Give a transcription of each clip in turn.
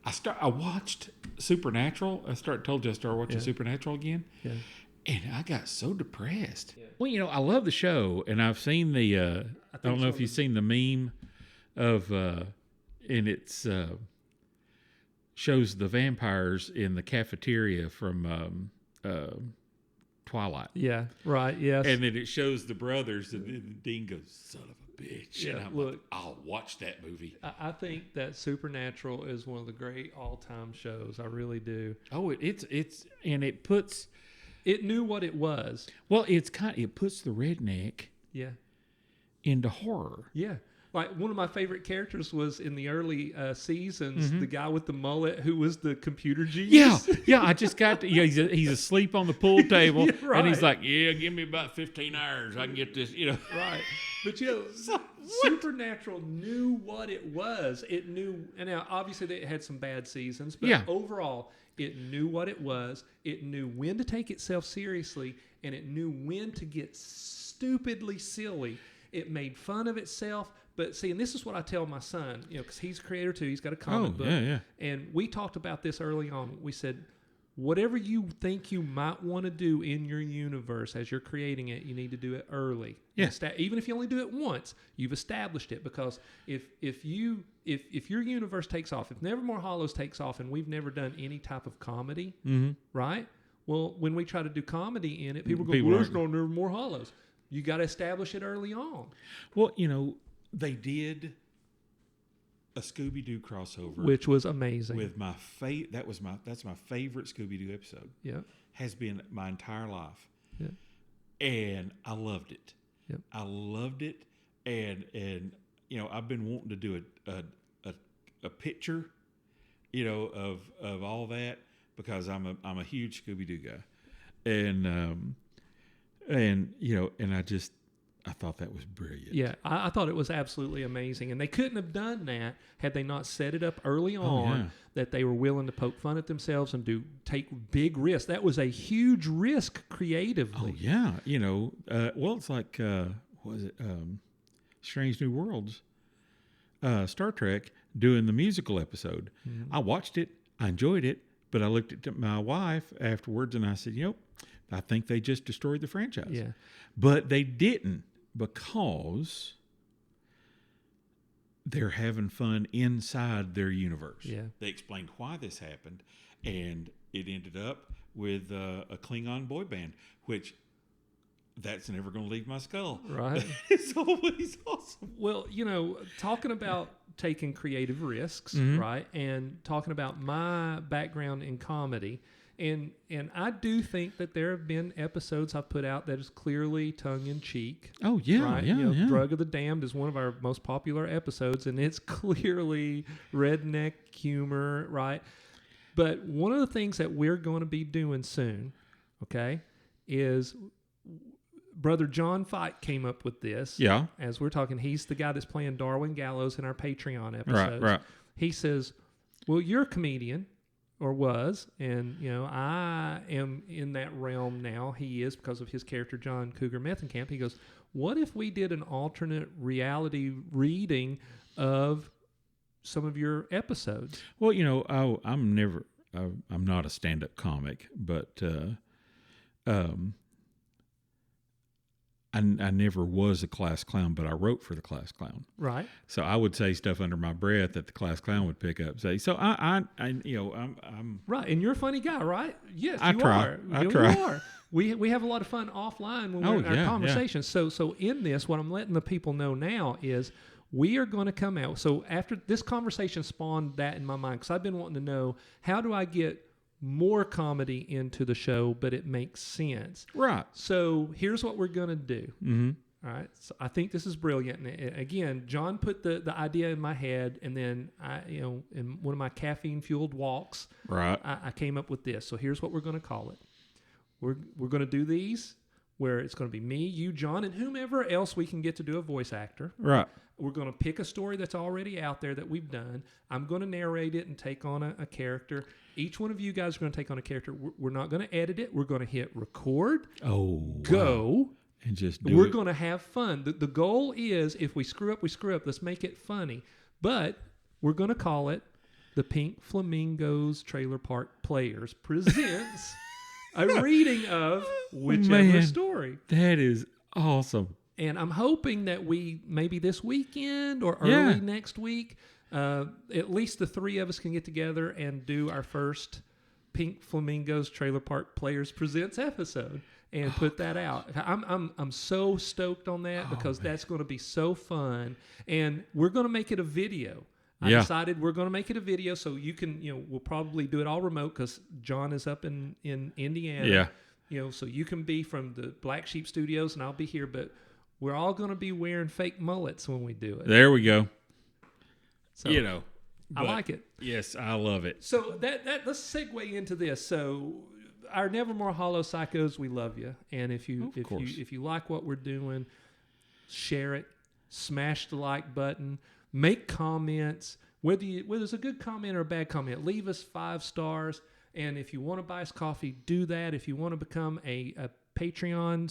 I watched Supernatural. Told you I started watching Supernatural again. Yeah. And I got so depressed. Yeah. Well, I love the show, and I've seen the. I don't know if you've seen the meme of, and it's shows the vampires in the cafeteria from Twilight. Yeah. Right. Yes. And then it shows the brothers, and then Dean goes, "Son of a bitch!" Yeah, and I'm like, "I'll watch that movie." I think that Supernatural is one of the great all-time shows. I really do. Oh, it's and it puts. It knew what it was. Well, it puts the redneck into horror. Yeah. Like one of my favorite characters was in the early seasons, the guy with the mullet who was the computer genius. Yeah. I just got to, he's asleep on the pool table, right. And he's like, give me about 15 hours. I can get this, Right. But, Supernatural knew what it was. It knew, and now obviously it had some bad seasons, but overall, it knew what it was. It knew when to take itself seriously, and it knew when to get stupidly silly. It made fun of itself. But see, and this is what I tell my son, because he's a creator too. He's got a comic book. Yeah. And we talked about this early on. We said, whatever you think you might want to do in your universe as you're creating it, you need to do it early. Yeah. Even if you only do it once, you've established it. Because if your universe takes off, if Nevermore Hollows takes off, and we've never done any type of comedy, right? Well, when we try to do comedy in it, people go, "There's no Nevermore Hollows." You got to establish it early on. Well, they did a Scooby-Doo crossover, which was amazing. With that's my favorite Scooby-Doo episode. Yeah, has been my entire life. Yeah, and I loved it. Yep. I loved it, and I've been wanting to do a picture, of all that, because I'm a huge Scooby-Doo guy, and I thought that was brilliant. Yeah, I thought it was absolutely amazing. And they couldn't have done that had they not set it up early on that they were willing to poke fun at themselves and take big risks. That was a huge risk creatively. Oh, yeah. It's like, what was it? Strange New Worlds, Star Trek, doing the musical episode. Mm-hmm. I watched it. I enjoyed it. But I looked at my wife afterwards and I said, I think they just destroyed the franchise. Yeah. But they didn't, because they're having fun inside their universe. Yeah. They explained why this happened, and it ended up with a Klingon boy band, which that's never going to leave my skull. Right. It's always awesome. Well, talking about taking creative risks, right, and talking about my background in comedy, and I do think that there have been episodes I've put out that is clearly tongue-in-cheek. Oh, yeah, right? yeah. Drug of the Damned is one of our most popular episodes, and it's clearly redneck humor, right? But one of the things that we're going to be doing soon, okay, is Brother John Fite came up with this. Yeah. As we're talking, he's the guy that's playing Darwin Gallows in our Patreon episodes. Right. He says, well, you're a comedian, or was, and, I am in that realm now. He is, because of his character, John Cougar Methenkamp. He goes, what if we did an alternate reality reading of some of your episodes? Well, I'm not a stand-up comic, but I never was a class clown, but I wrote for the class clown. Right. So I would say stuff under my breath that the class clown would pick up. So I'm right. And you're a funny guy, right? Yes, I try. You are. We have a lot of fun offline when we're in our conversations. Yeah. So in this, what I'm letting the people know now is we are going to come out. So after this conversation spawned that in my mind, because I've been wanting to know, how do I get more comedy into the show, but it makes sense. Right. So here's what we're going to do. Mm-hmm. All right. So I think this is brilliant. And again, John put the idea in my head, and then in one of my caffeine-fueled walks, right, I came up with this. So here's what we're going to call it. We're going to do these where it's going to be me, you, John, and whomever else we can get to do a voice actor. Right. We're going to pick a story that's already out there that we've done. I'm going to narrate it and take on a character. Each one of you guys are going to take on a character. We're not going to edit it. We're going to hit record. Oh, go. Wow. And just do We're it. going to have fun. The goal is, if we screw up, we screw up. Let's make it funny. But we're going to call it the Pink Flamingos Trailer Park Players presents a reading of whichever story. That is awesome. And I'm hoping that we, maybe this weekend or early next week, at least the three of us can get together and do our first Pink Flamingos Trailer Park Players Presents episode and put that out. I'm so stoked on that because that's going to be so fun. And we're going to make it a video. I decided we're going to make it a video so you can, we'll probably do it all remote because John is up in Indiana. Yeah. So you can be from the Black Sheep Studios and I'll be here, but we're all going to be wearing fake mullets when we do it. There we go. So, I like it. Yes, I love it. So that let's segue into this. So our Nevermore Hollows Psychos, we love you. And if you like what we're doing, share it, smash the like button, make comments. Whether it's a good comment or a bad comment, leave us 5 stars. And if you want to buy us coffee, do that. If you want to become a Patreon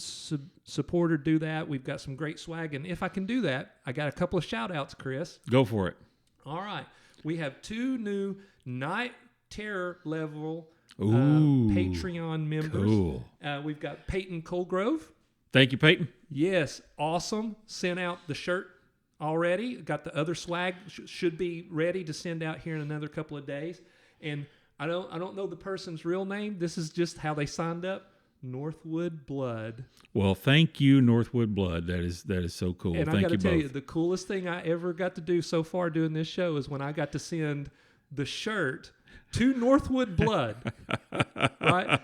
supporter, do that. We've got some great swag. And if I can do that, I got a couple of shout outs, Chris. Go for it. All right. We have 2 new Night Terror level Patreon members. Cool. We've got Peyton Colgrove. Thank you, Peyton. Yes. Awesome. Sent out the shirt already. Got the other swag. Should be ready to send out here in another couple of days. And I don't know the person's real name. This is just how they signed up. Northwood Blood. Well, thank you, Northwood Blood. That is so cool. And thank I got to tell both. you, the coolest thing I ever got to do so far doing this show is when I got to send the shirt to Northwood Blood. Right?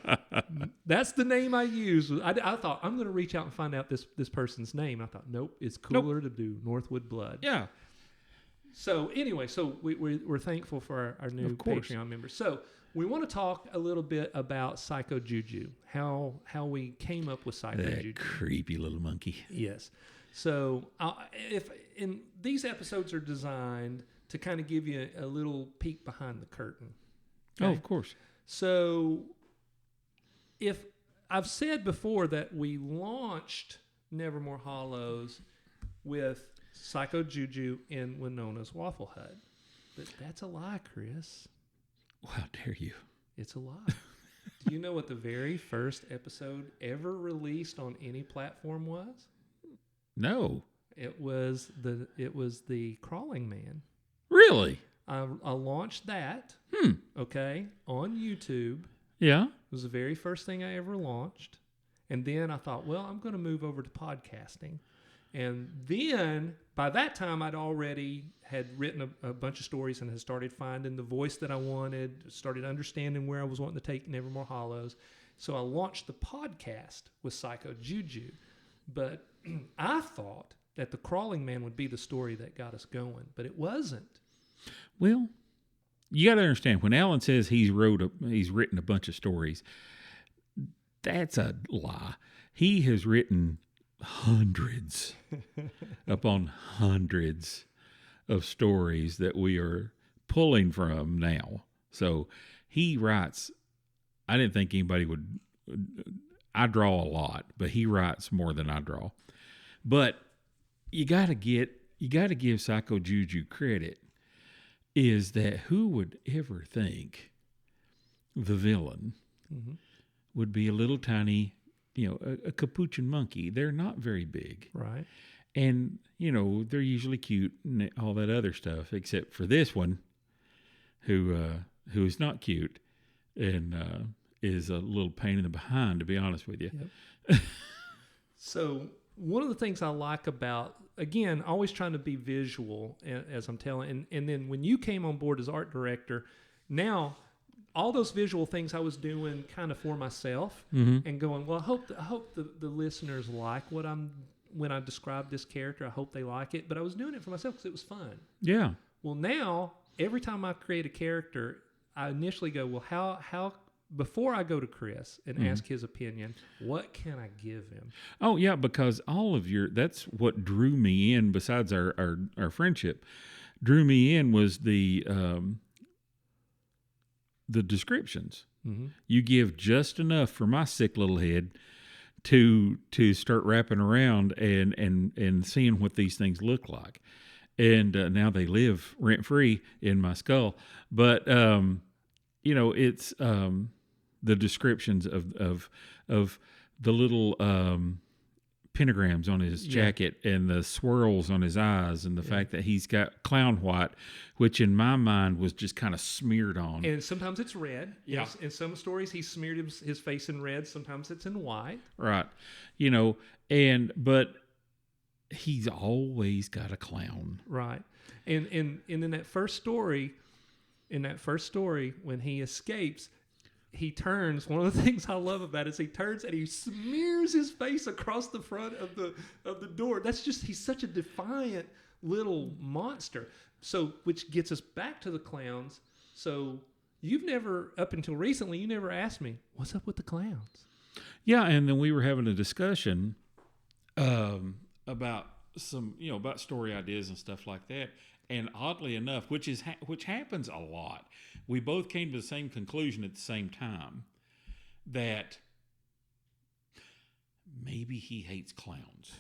That's the name I use. I thought, I'm going to reach out and find out this person's name. I thought, nope, it's cooler to do Northwood Blood. Yeah. So anyway, we're thankful for our new Patreon members. So we want to talk a little bit about Psycho Juju, how we came up with Psycho Juju. That creepy little monkey. Yes. So these episodes are designed to kind of give you a little peek behind the curtain. Okay? Oh, of course. So if I've said before that we launched Nevermore Hollows with Psycho Juju in Winona's Waffle Hut. But that's a lie, Chris. How dare you? It's a lie. Do you know what the very first episode ever released on any platform was? No. It was the Crawling Man. Really? I launched that. Okay, on YouTube. Yeah. It was the very first thing I ever launched. And then I thought, well, I'm going to move over to podcasting. And then by that time, I'd already had written a bunch of stories and had started finding the voice that I wanted, started understanding where I was wanting to take Nevermore Hollows. So I launched the podcast with Psycho Juju. But I thought that the Crawling Man would be the story that got us going, but it wasn't. Well, you got to understand, when Alan says he's written a bunch of stories, that's a lie. He has written hundreds upon hundreds of stories that we are pulling from now. So he writes, I didn't think anybody would, I draw a lot, but he writes more than I draw. But you got to give Psycho Juju credit, is that who would ever think the villain would be a little tiny, a capuchin monkey. They're not very big. Right. And, they're usually cute and all that other stuff, except for this one, who is not cute and is a little pain in the behind, to be honest with you. Yep. So one of the things I like about, again, always trying to be visual, as I'm telling, and then when you came on board as art director, now all those visual things I was doing kind of for myself and going, well, I hope the listeners like when I describe this character, I hope they like it. But I was doing it for myself because it was fun. Yeah. Well, now, every time I create a character, I initially go, well, how before I go to Chris and ask his opinion, what can I give him? Oh, yeah, because that's what drew me in, besides our friendship, drew me in was the descriptions. You give just enough for my sick little head to start wrapping around and seeing what these things look like. and now they live rent free in my skull. But it's the descriptions of the little pentagrams on his jacket and the swirls on his eyes, and the fact that he's got clown white, which in my mind was just kind of smeared on. And sometimes it's red. Yeah. In some stories, he smeared his face in red. Sometimes it's in white. Right. But he's always got a clown. Right. And in that first story, when he escapes, he turns. One of the things I love about it is he turns and he smears his face across the front of the door. That's just, he's such a defiant little monster. So, which gets us back to the clowns. So you've never, up until recently, you never asked me, what's up with the clowns? Yeah, and then we were having a discussion about some, about story ideas and stuff like that. And oddly enough, which happens a lot, we both came to the same conclusion at the same time, that maybe he hates clowns.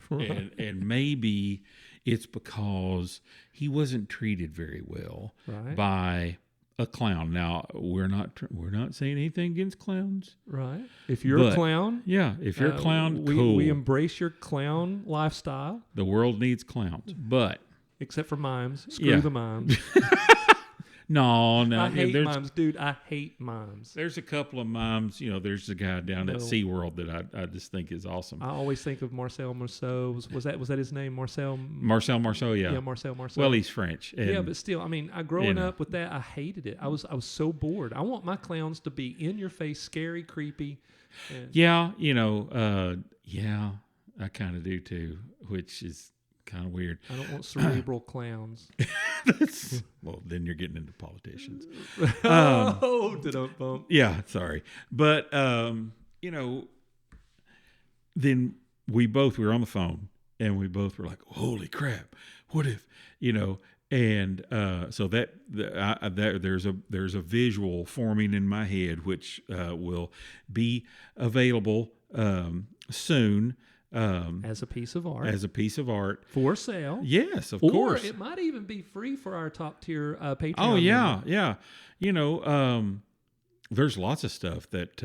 Right. and maybe it's because he wasn't treated very well by a clown. Now, we're not saying anything against clowns. Right. If you're a clown. Yeah, if you're a clown, cool. We embrace your clown lifestyle. The world needs clowns, but... Except for mimes. Screw the mimes. No. I hate mimes, dude. I hate mimes. There's a couple of mimes. There's a guy down at SeaWorld that I just think is awesome. I always think of Marcel Marceau. Was that his name? Marcel Marceau, yeah. Yeah, Marcel Marceau. Well, he's French. Yeah, but still, growing up with that, I hated it. I was so bored. I want my clowns to be in your face, scary, creepy. Yeah, I kind of do too, which is kind of weird. I don't want cerebral clowns. Well, then you're getting into politicians. Bump. Yeah, sorry. But, then we were on the phone and we both were like, holy crap, what if, and so that there's a visual forming in my head, which will be available soon. As a piece of art. For sale. Yes, of course. Or it might even be free for our top tier Patreon. Oh, yeah, yeah. There's lots of stuff that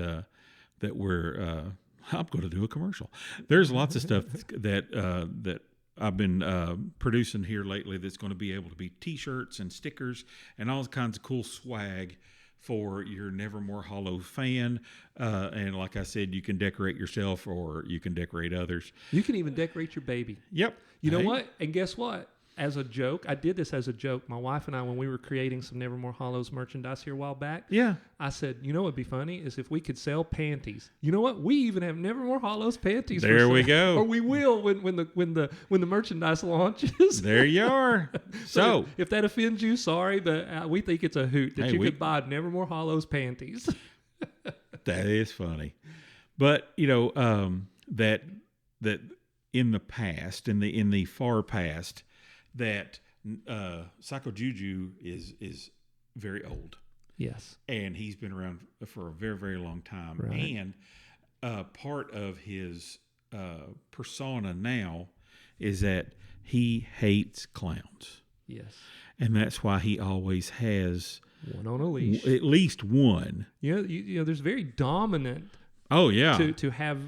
we're... I'm going to do a commercial. There's lots of stuff that I've been producing here lately that's going to be able to be T-shirts and stickers and all kinds of cool swag for your Nevermore Hollows fan. And like I said, you can decorate yourself or you can decorate others. You can even decorate your baby. Yep. You know what? And guess what? As a joke, I did this as a joke. My wife and I, when we were creating some Nevermore Hollows merchandise here a while back, I said, what would be funny is if we could sell panties. You know what? We even have Nevermore Hollows panties. There we go. Or we will when the merchandise launches. There you are. So if that offends you, sorry, but we think it's a hoot that you could buy Nevermore Hollows panties. That is funny, but that in the past, in the far past, that Psycho Juju is very old. Yes. And he's been around for a very, very long time. Right. And part of his persona now is that he hates clowns. Yes. And that's why he always has one on a leash. At least one. There's very dominant. Oh, yeah. To have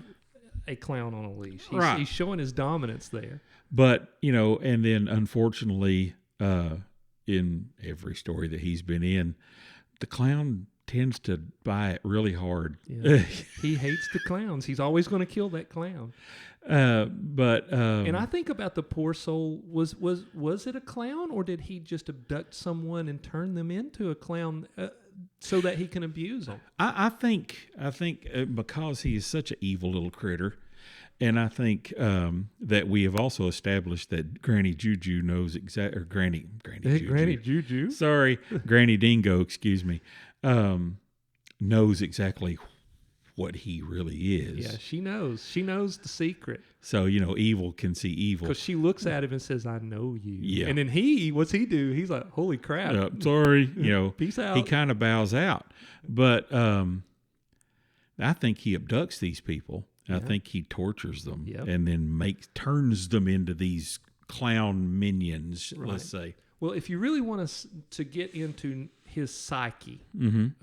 a clown on a leash. He's showing his dominance there. But, and then unfortunately, in every story that he's been in, the clown tends to buy it really hard. Yeah. He hates the clowns. He's always going to kill that clown. And I think about the poor soul. Was it a clown, or did he just abduct someone and turn them into a clown so that he can abuse them? I think because he is such an evil little critter. And I think that we have also established that Granny Juju knows exactly, or Granny Juju. Sorry, Granny Dingo. Excuse me. Knows exactly what he really is. Yeah, she knows. She knows the secret. So evil can see evil because she looks at him and says, "I know you." Yeah. And then what's he do? He's like, "Holy crap!" Sorry, peace out. He kind of bows out, but I think he abducts these people. Yeah. I think he tortures them and then turns them into these clown minions, let's say. Well, if you really want to get into his psyche,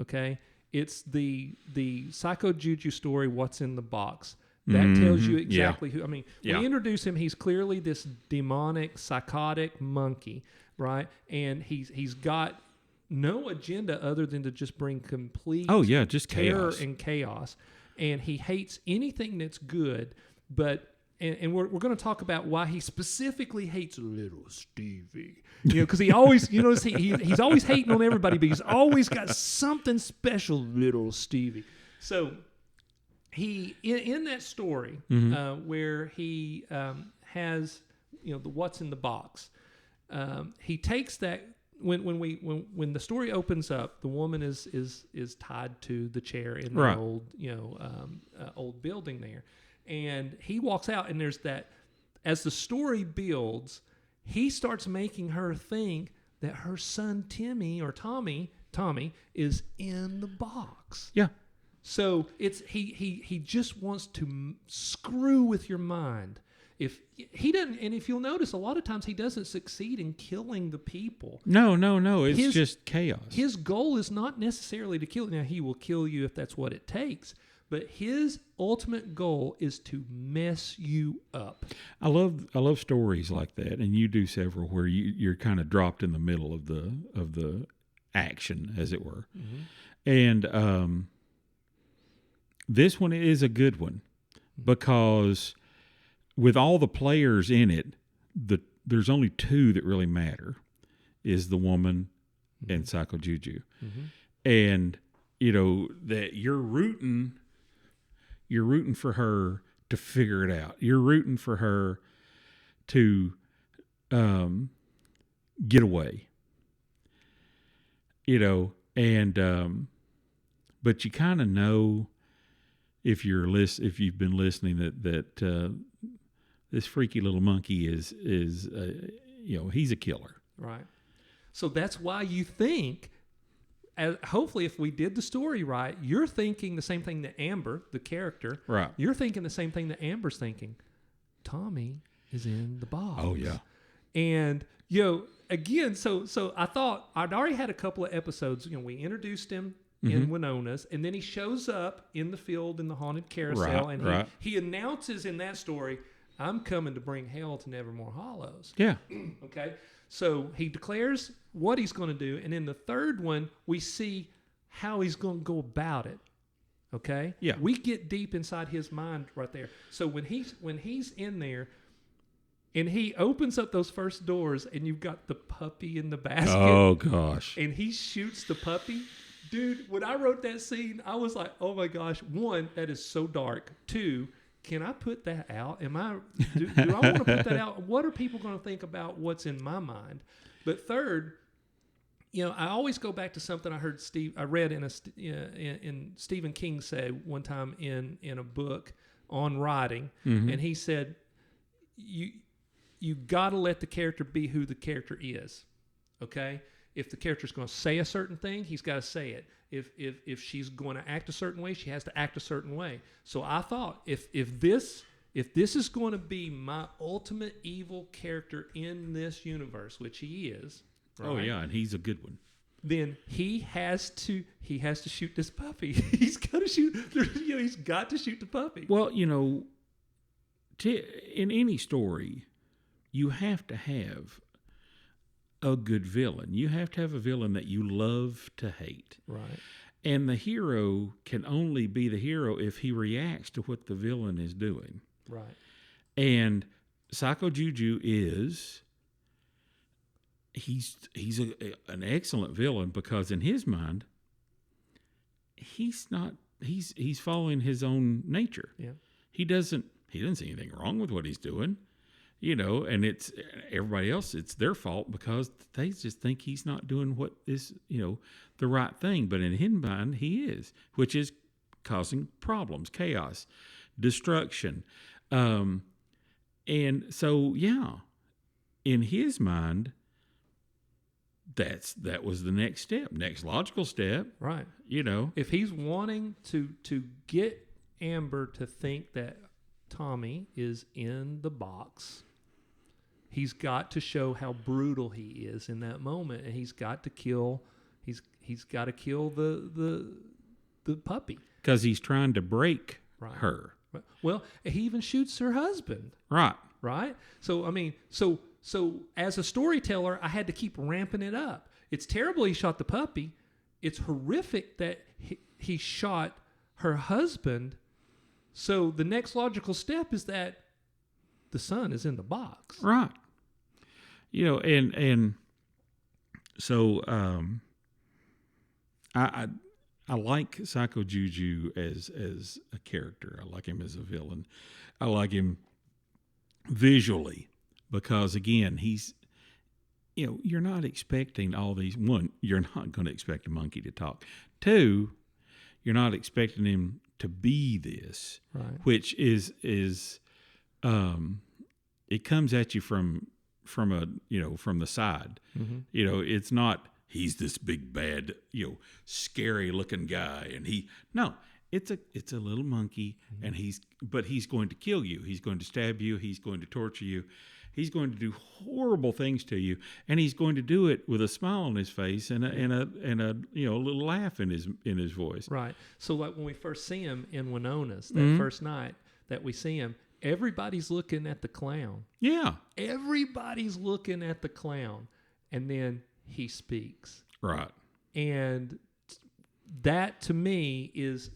okay, it's the Psycho Juju story, What's in the Box. That tells you exactly who. I mean, when we introduce him, he's clearly this demonic, psychotic monkey, right? And he's got no agenda other than to just bring complete just terror chaos. and chaos. And he hates anything that's good, but and we're going to talk about why he specifically hates little Stevie. Because he always, he's always hating on everybody, but he's always got something special, little Stevie. So he in that story where he has the What's in the Box, he takes that. When the story opens up, the woman is tied to the chair in the old building there, and he walks out, and there's that. As the story builds, he starts making her think that her son Tommy is in the box. Yeah. So it's he just wants to screw with your mind. If he doesn't, and if you'll notice, a lot of times he doesn't succeed in killing the people. No. It's just chaos. His goal is not necessarily to kill. Now, he will kill you if that's what it takes. But his ultimate goal is to mess you up. I love stories like that, and you do several where you're kind of dropped in the middle of the action, as it were. And this one is a good one because with all the players in it, there's only two that really matter, is the woman and Psycho Juju. And, that you're rooting for her to figure it out. You're rooting for her to get away. And but you kind of know if you've been listening that this freaky little monkey is he's a killer. Right. So that's why you think, hopefully if we did the story right, you're thinking the same thing that Amber, the character, right? You're thinking the same thing that Amber's thinking. Tommy is in the box. Oh yeah. And again, so I thought I'd already had a couple of episodes. We introduced him in Winona's, and then he shows up in the field in the haunted carousel, and he announces in that story, I'm coming to bring hell to Nevermore Hollows. Yeah. Okay. So he declares what he's going to do, and in the third one, we see how he's going to go about it. Okay. Yeah. We get deep inside his mind right there. So when he's in there, and he opens up those first doors, and you've got the puppy in the basket. Oh gosh. And he shoots the puppy. Dude, when I wrote that scene, I was like, oh my gosh. One, that is so dark. Two, can I put that out? Do I want to put that out? What are people going to think about what's in my mind? But third, I always go back to something I read in Stephen King said one time in a book on writing, and he said, you got to let the character be who the character is, okay? If the character's going to say a certain thing, he's got to say it. If she's going to act a certain way, she has to act a certain way. So I thought if this is going to be my ultimate evil character in this universe, which he is, right? Oh yeah, and he's a good one. Then he has to shoot this puppy. He's got to shoot. He's got to shoot the puppy. Well, in any story, you have to have a good villain. You have to have a villain that you love to hate. Right. And the hero can only be the hero if he reacts to what the villain is doing. Right. And Psycho Juju he's an excellent villain because in his mind, he's following his own nature. Yeah. He doesn't see anything wrong with what he's doing. And it's everybody else, it's their fault because they just think he's not doing what is, the right thing. But in his mind, he is, which is causing problems, chaos, destruction. And so, yeah, in his mind, that was the next logical step. Right. If he's wanting to get Amber to think that Tommy is in the box, He's got to show how brutal he is in that moment, and he's got to kill. He's got to kill the puppy because he's trying to break right. her. Well, he even shoots her husband. Right. Right. So I mean, so as a storyteller, I had to keep ramping it up. It's terrible he shot the puppy. It's horrific that he shot her husband. So the next logical step is that the son is in the box. Right. You know, and so I like Psycho Juju as a character. I like him as a villain. I like him visually because, again, he's, you know, you're not expecting all these. One, you're not going to expect a monkey to talk. Two, you're not expecting him to be this, right. which is it comes at you from the side. Mm-hmm. You know, it's not he's this big bad, you know, scary looking guy, and it's a little monkey, mm-hmm. and he's going to kill you. He's going to stab you. He's going to torture you. He's going to do horrible things to you, and he's going to do it with a smile on his face and a you know, a little laugh in his voice. Right. So like when we first see him in Winona's that mm-hmm. first night that we see him, everybody's looking at the clown. Yeah. Everybody's looking at the clown, and then he speaks. Right. And that to me is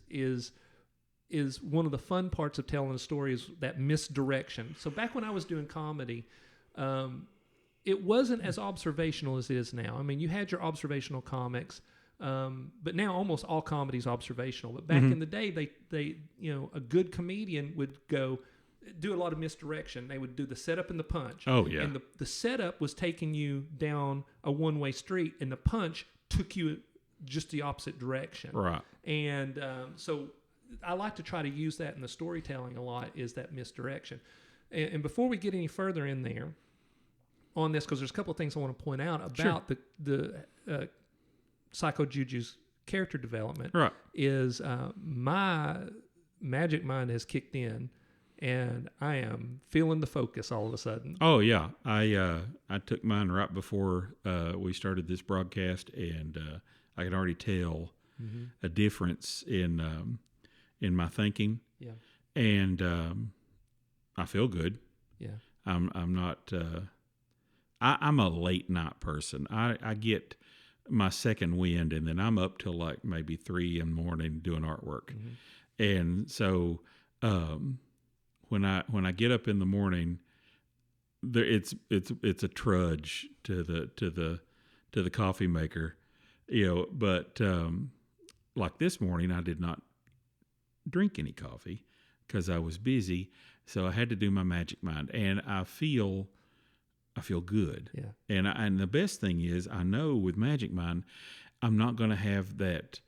one of the fun parts of telling a story, is that misdirection. So back when I was doing comedy, it wasn't as observational as it is now. I mean, you had your observational comics, but now almost all comedy is observational. But back mm-hmm. in the day, they you know, a good comedian would do a lot of misdirection. They would do the setup and the punch. Oh, yeah. And the setup was taking you down a one-way street, and the punch took you just the opposite direction. Right. And so I like to try to use that in the storytelling a lot, is that misdirection. And before we get any further in there on this, because there's a couple of things I want to point out about sure. the Psycho Juju's character development, right. is my magic mind has kicked in, and I am feeling the focus all of a sudden. Oh yeah, I took mine right before we started this broadcast, and I can already tell mm-hmm. a difference in my thinking. Yeah, and I feel good. Yeah, I'm not. I'm a late night person. I get my second wind, and then I'm up till like maybe 3 in the morning doing artwork, mm-hmm. and so. When I get up in the morning, it's a trudge to the coffee maker, you know. But like this morning, I did not drink any coffee because I was busy, so I had to do my magic mind, and I feel good. Yeah. And the best thing is, I know with magic mind, I'm not going to have that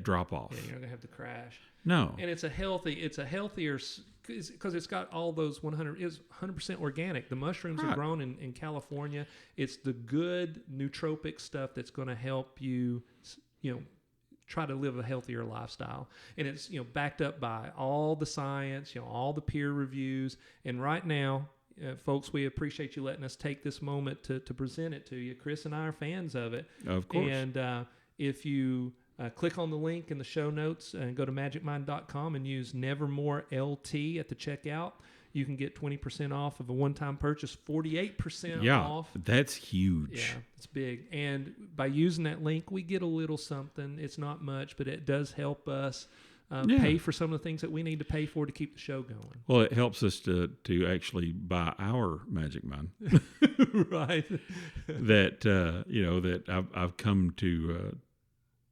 drop off. Yeah, you're not gonna have to crash. No. And it's a healthier, because it's got all those 100% organic. The mushrooms right. are grown in California. It's the good nootropic stuff that's going to help you, you know, try to live a healthier lifestyle. And it's, you know, backed up by all the science, you know, all the peer reviews. And right now, folks, we appreciate you letting us take this moment to present it to you. Chris and I are fans of it. Of course. And if you click on the link in the show notes and go to magicmind.com and use Nevermore LT at the checkout, you can get 20% off of a one-time purchase, 48% off. Yeah, that's huge. Yeah, it's big. And by using that link, we get a little something. It's not much, but it does help us pay for some of the things that we need to pay for to keep the show going. Well, it helps us to actually buy our Magic Mind. Right. That, you know, that I've come to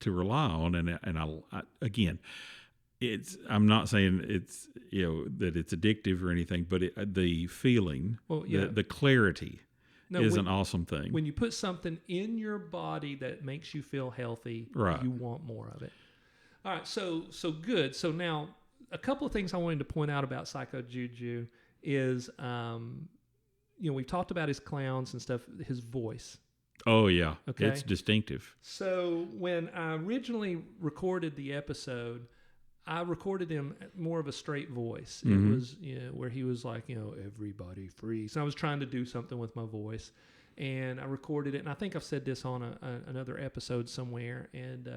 rely on, and I again, I'm not saying it's, you know, that it's addictive or anything, but the feeling, the clarity is an awesome thing. When you put something in your body that makes you feel healthy, right. you want more of it. All right, so good. So now, a couple of things I wanted to point out about Psycho Juju is, you know, we've talked about his clowns and stuff, his voice. Oh, yeah. Okay. It's distinctive. So when I originally recorded the episode, I recorded him more of a straight voice. Mm-hmm. It was where he was like, everybody freeze. And I was trying to do something with my voice, and I recorded it. And I think I've said this on another episode somewhere. And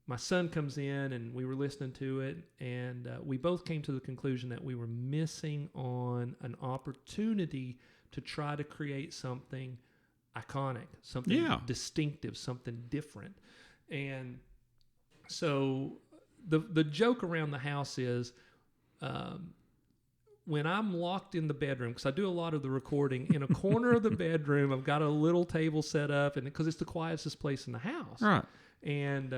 my son comes in, and we were listening to it, and we both came to the conclusion that we were missing on an opportunity to try to create something iconic, something distinctive, something different. And so the joke around the house is when I'm locked in the bedroom, because I do a lot of the recording, in a corner of the bedroom, I've got a little table set up, and because it's the quietest place in the house. Right. And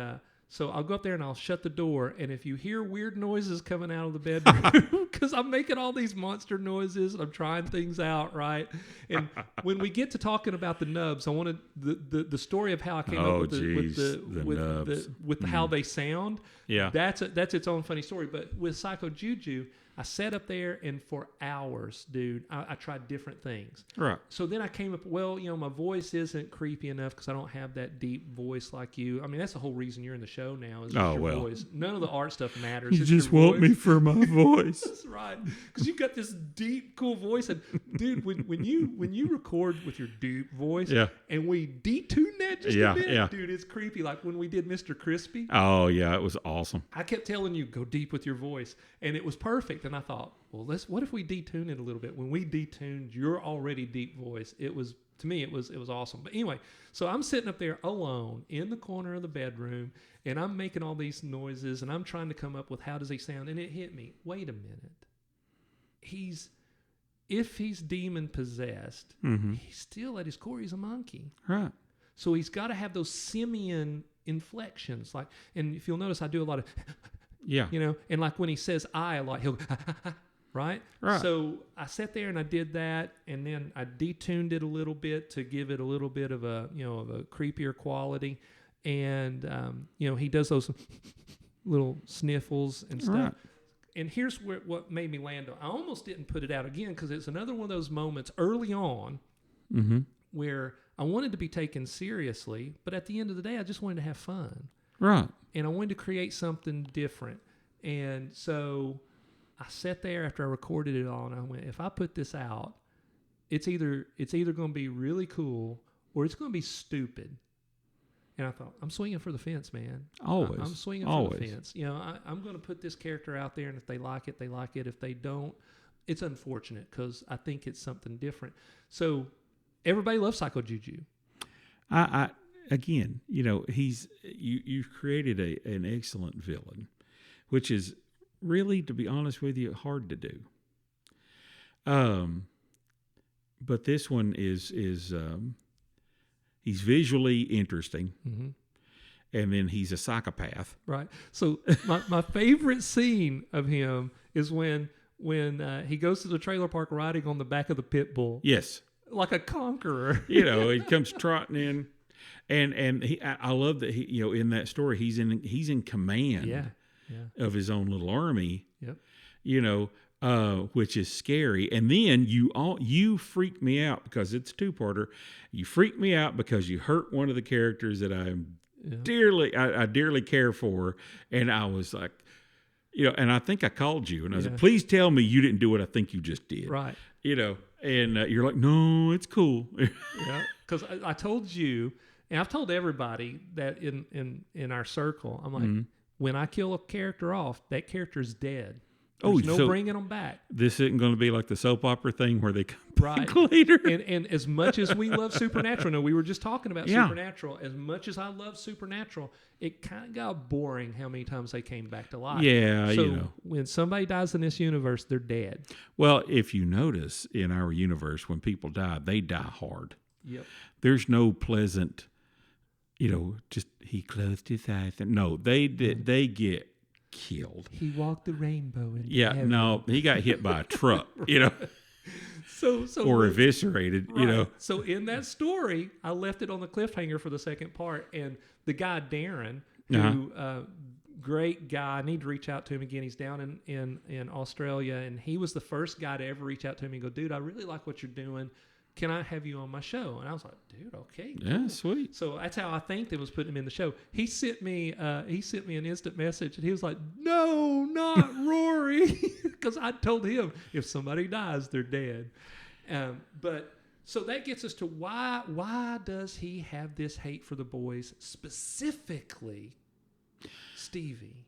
so I'll go up there and I'll shut the door, and if you hear weird noises coming out of the bedroom, because I'm making all these monster noises, I'm trying things out, right? And when we get to talking about the nubs, I wanted the story of how I came up with how they sound. Yeah, that's its own funny story. But with Psycho Juju, I sat up there, and for hours, dude, I tried different things. Right. So then I came up, my voice isn't creepy enough because I don't have that deep voice like you. I mean, that's the whole reason you're in the show now is your voice. None of the art stuff matters. You just want me for my voice. That's right. Because you've got this deep, cool voice. And, dude, when you record with your deep voice and we detune that just a bit, dude, it's creepy. Like when we did Mr. Crispy. Oh, yeah, it was awesome. I kept telling you, go deep with your voice. And it was perfect. And I thought, well, what if we detune it a little bit? When we detuned your already deep voice, it was, to me, it was awesome. But anyway, so I'm sitting up there alone in the corner of the bedroom, and I'm making all these noises, and I'm trying to come up with how does he sound, and it hit me. Wait a minute. If he's demon possessed, he's still at his core, he's a monkey. Right. So he's got to have those simian inflections. Like, and if you'll notice, I do a lot of... Yeah. And like when he says I a lot, he'll go, right? So I sat there and I did that, and then I detuned it a little bit to give it a little bit of a, of a creepier quality. And, he does those little sniffles and stuff. Right. And here's what made me land on. I almost didn't put it out again because it's another one of those moments early on where I wanted to be taken seriously, but at the end of the day, I just wanted to have fun. Right. And I wanted to create something different. And so I sat there after I recorded it all, and I went, if I put this out, it's either going to be really cool or it's going to be stupid. And I thought, I'm swinging for the fence, man. Always. I'm swinging for the fence. I'm going to put this character out there, and if they like it, they like it. If they don't, it's unfortunate because I think it's something different. So everybody loves Psycho Juju. Again, you've created an excellent villain, which is really, to be honest with you, hard to do. But this one is he's visually interesting, and then he's a psychopath. Right. So my favorite scene of him is when he goes to the trailer park riding on the back of the pit bull. Yes. Like a conqueror. He comes trotting in. And I love that he, in that story, he's in command of his own little army. Yep. Which is scary. And then you freak me out because it's a two-parter. You freak me out because you hurt one of the characters that I dearly care for, and I was like, and I think I called you, and I was like, please tell me you didn't do what I think you just did. Right. And you're like, no, it's cool. Yeah. Because I told you. And I've told everybody that in our circle, I'm like, when I kill a character off, that character's dead. There's no bringing them back. This isn't going to be like the soap opera thing where they come back later. And as much as we love Supernatural, we were just talking about Supernatural. As much as I love Supernatural, it kind of got boring how many times they came back to life. Yeah, so when somebody dies in this universe, they're dead. Well, if you notice in our universe, when people die, they die hard. Yep. There's no pleasant... just he closed his eyes. No, they did. They get killed. He walked the rainbow. No, he got hit by a truck. So or eviscerated. Right. So in that story, I left it on the cliffhanger for the second part, and the guy Darren, who great guy. I need to reach out to him again. He's down in Australia, and he was the first guy to ever reach out to me and go, dude, I really like what you're doing. can I have you on my show? And I was like, dude, okay, cool. Yeah, sweet. So that's how I think they was putting him in the show. He sent me an instant message, and he was like, no, not Rory, because I told him if somebody dies, they're dead. But so that gets us to why does he have this hate for the boys, specifically Stevie?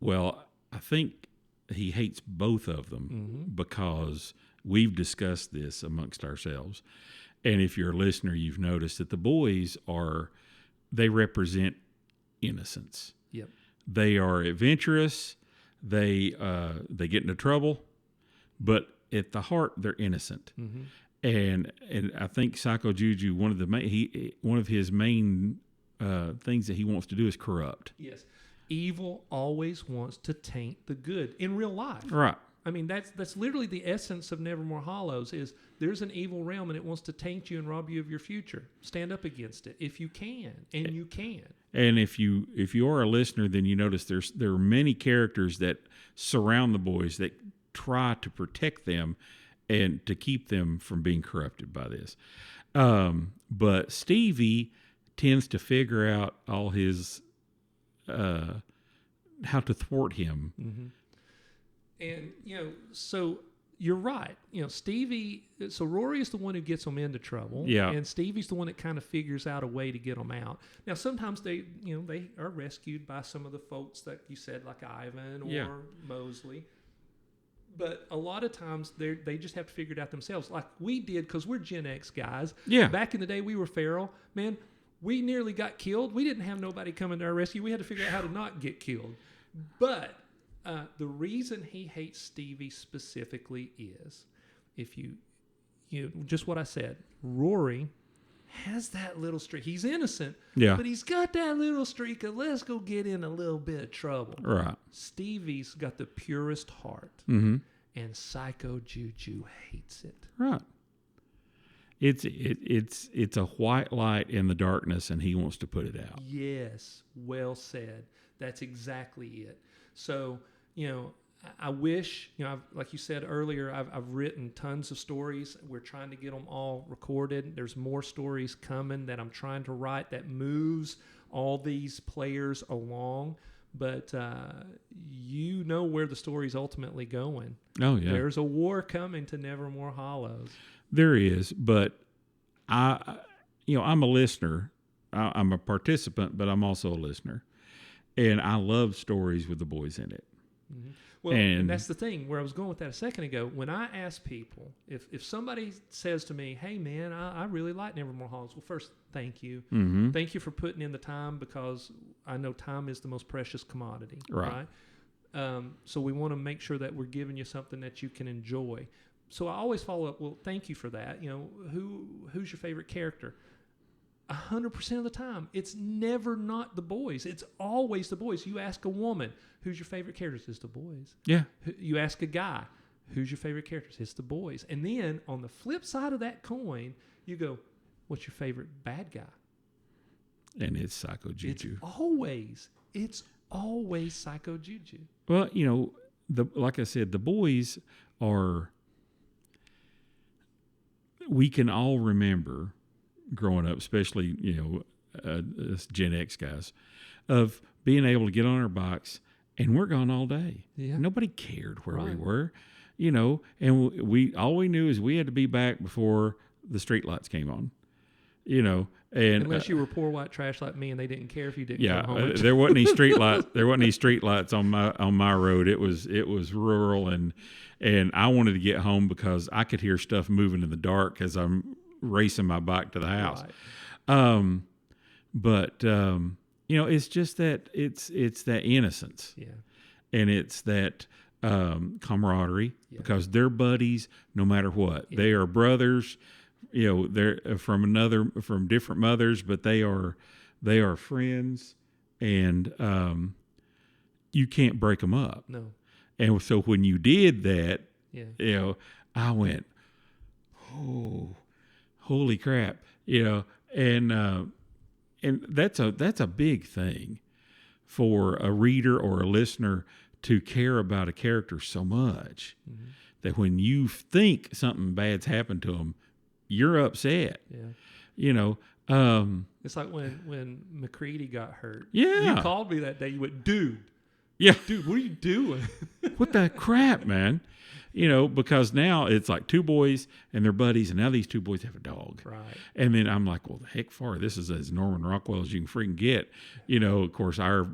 Well, I think he hates both of them because we've discussed this amongst ourselves. And if you're a listener, you've noticed that the boys they represent innocence. Yep. They are adventurous. They get into trouble, but at the heart, they're innocent. Mm-hmm. And I think Psycho Juju, one of his main things that he wants to do is corrupt. Yes. Evil always wants to taint the good in real life. Right. I mean, that's literally the essence of Nevermore Hollows is there's an evil realm and it wants to taint you and rob you of your future. Stand up against it if you can, and you can. And if you are a listener, then you notice there are many characters that surround the boys that try to protect them and to keep them from being corrupted by this. But Stevie tends to figure out all his how to thwart him. Mm-hmm. And, so you're right. Stevie, so Rory is the one who gets them into trouble. Yeah. And Stevie's the one that kind of figures out a way to get them out. Now, sometimes they are rescued by some of the folks that you said, like Ivan or Mosley. But a lot of times they just have to figure it out themselves, like we did, because we're Gen X guys. Yeah. Back in the day, we were feral. Man, we nearly got killed. We didn't have nobody coming to our rescue. We had to figure out how to not get killed. But the reason he hates Stevie specifically is, if you just what I said, Rory has that little streak. He's innocent, but he's got that little streak of let's go get in a little bit of trouble. Right. Stevie's got the purest heart, and Psycho Juju hates it. Right. It's a white light in the darkness, and he wants to put it out. Yes, well said. That's exactly it. So, I wish, like you said earlier, I've written tons of stories. We're trying to get them all recorded. There's more stories coming that I'm trying to write that moves all these players along. But where the story's ultimately going. Oh, yeah. There's a war coming to Nevermore Hollows. There is, but I'm a listener. I'm a participant, but I'm also a listener. And I love stories with the boys in it. Mm-hmm. Well, and that's the thing where I was going with that a second ago. When I ask people, if somebody says to me, hey, man, I really like Nevermore Hollows. Well, first, thank you. Mm-hmm. Thank you for putting in the time, because I know time is the most precious commodity. Right? So we want to make sure that we're giving you something that you can enjoy. So I always follow up, well, thank you for that. Who's your favorite character? 100% of the time, it's never not the boys. It's always the boys. You ask a woman, who's your favorite characters? It's the boys. Yeah. You ask a guy, who's your favorite characters? It's the boys. And then on the flip side of that coin, you go, what's your favorite bad guy? And it's Psycho Juju. It's always Psycho Juju. Well, like I said, the boys are, we can all remember growing up, especially, us Gen X guys, of being able to get on our bikes and we're gone all day. Yeah. Nobody cared where we were, and all we knew is we had to be back before the street lights came on, and unless you were poor white trash like me and they didn't care if you didn't come home. There wasn't any street lights. There wasn't any street lights on my road. It was rural, and I wanted to get home because I could hear stuff moving in the dark as I'm racing my bike to the house. Right. It's just that it's that innocence. Yeah. And it's that camaraderie, because they're buddies no matter what. Yeah. They are brothers, they're from different mothers, but they are friends, and you can't break them up. No. And so when you did that, I went, oh, holy crap, and that's a big thing for a reader or a listener to care about a character so much that when you think something bad's happened to them, you're upset. Yeah. You know, it's like when McCready got hurt. Yeah. You called me that day. You went, dude. Yeah. Dude, what are you doing? What the crap, man? You know, because now it's like two boys and their buddies, and now these two boys have a dog. Right. And then I'm like, well, the heck for this is as Norman Rockwell as you can freaking get. You know, of course, our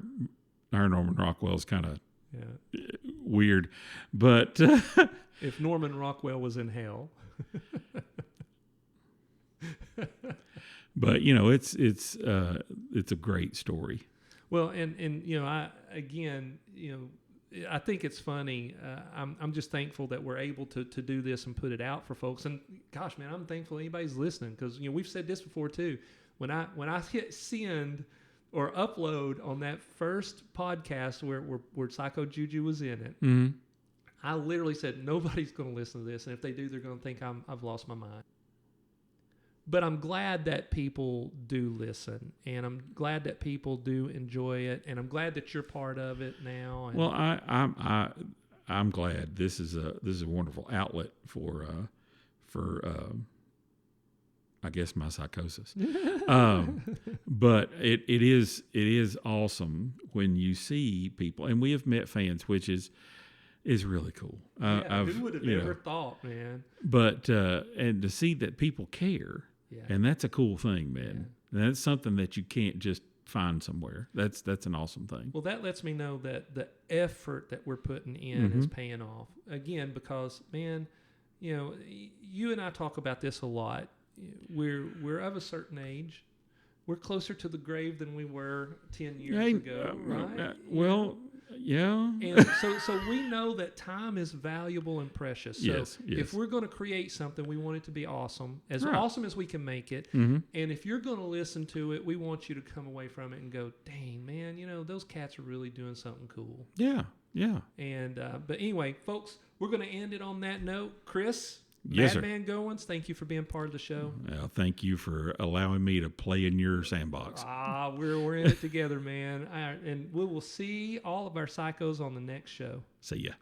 Norman Rockwell is kind of weird, but if Norman Rockwell was in hell. But you know, it's a great story. Well, and you know, I think it's funny. I'm just thankful that we're able to do this and put it out for folks. And gosh, man, I'm thankful anybody's listening, because you know we've said this before too. When I hit send or upload on that first podcast where Psycho Juju was in it, mm-hmm. I literally said nobody's going to listen to this, and if they do, they're going to think I've lost my mind. But I'm glad that people do listen, and I'm glad that people do enjoy it, and I'm glad that you're part of it now. And well, I'm glad this is a wonderful outlet for I guess my psychosis. But it is awesome when you see people, and we have met fans, which is really cool. Who would have ever thought, man? But and to see that people care. Yeah. And that's a cool thing, man. Yeah. That's something that you can't just find somewhere. That's an awesome thing. Well, that lets me know that the effort that we're putting in mm-hmm. is paying off. Again, because, man, you know, you and I talk about this a lot. We're of a certain age. We're closer to the grave than we were 10 years ago, right? Well, yeah. And so we know that time is valuable and precious. So yes. if we're going to create something, we want it to be awesome, as right. awesome as we can make it. Mm-hmm. And if you're going to listen to it, we want you to come away from it and go, dang, man, you know, those cats are really doing something cool. Yeah, yeah. And but anyway, folks, we're going to end it on that note. Chris, yes, Madman Goins, thank you for being part of the show. Thank you for allowing me to play in your sandbox. We're in it together, man. And we will see all of our psychos on the next show. See ya.